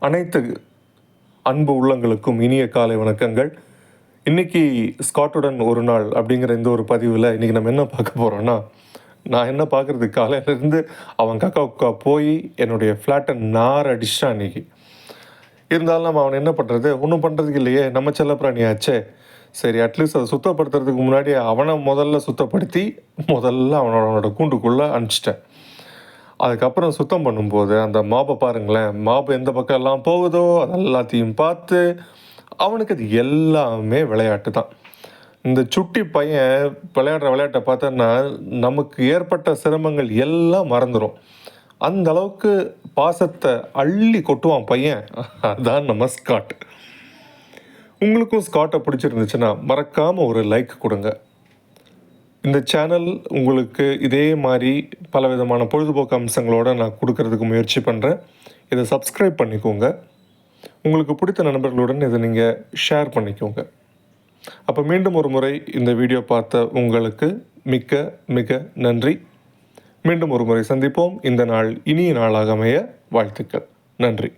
அனைத்து அன்பு உள்ளங்களுக்கும் இனிய காலை வணக்கங்கள். இன்றைக்கி ஸ்காட்டுடன் ஒரு நாள் அப்படிங்கிற இந்த ஒரு பதிவில் இன்றைக்கி நம்ம என்ன பார்க்க போகிறோன்னா, நான் என்ன பார்க்குறது காலையிலேருந்து அவன் கக்கா போய் என்னுடைய ஃப்ளாட்டை நார் அடிச்சிட்டான் இன்றைக்கி. இருந்தாலும் நம்ம அவனை என்ன பண்ணுறது, ஒன்றும் பண்ணுறதுக்கு இல்லையே, நம்ம செல்லப்பிராணியாச்சே. சரி, அட்லீஸ்ட் அதை சுத்தப்படுத்துறதுக்கு முன்னாடி அவனை முதல்ல சுத்தப்படுத்தி அவனோட கூண்டுக்குள்ளே அனுப்பிச்சிட்டேன். அதுக்கப்புறம் சுத்தம் பண்ணும்போது அந்த மாப்பை பாருங்களேன், மாப்பு எந்த பக்கம் எல்லாம் போகுதோ அது எல்லாத்தையும் பார்த்து அவனுக்கு அது எல்லாமே விளையாட்டு தான். இந்த சுட்டி பையன் விளையாடுற விளையாட்டை பார்த்தோன்னா நமக்கு ஏற்பட்ட சிரமங்கள் எல்லாம் மறந்துடும். அந்த அளவுக்கு பாசத்தை அள்ளி கொட்டுவான் பையன். அதுதான் நம்ம ஸ்காட். உங்களுக்கும் ஸ்காட்டை பிடிச்சிருந்துச்சுன்னா மறக்காமல் ஒரு லைக் கொடுங்க. இந்த சேனல் உங்களுக்கு இதே மாதிரி பலவிதமான பொழுதுபோக்கு அம்சங்களோடு நான் கொடுக்கறதுக்கு முயற்சி பண்ணுறேன். இதை சப்ஸ்கிரைப் பண்ணிக்கோங்க. உங்களுக்கு பிடித்த நண்பர்களுடன் இதை நீங்கள் ஷேர் பண்ணிக்கோங்க. அப்போ மீண்டும் ஒரு முறை இந்த வீடியோ பார்த்த உங்களுக்கு மிக நன்றி. மீண்டும் ஒரு முறை சந்திப்போம். இந்த நாள் இனிய நாளாக அமைய வாழ்த்துக்கள். நன்றி.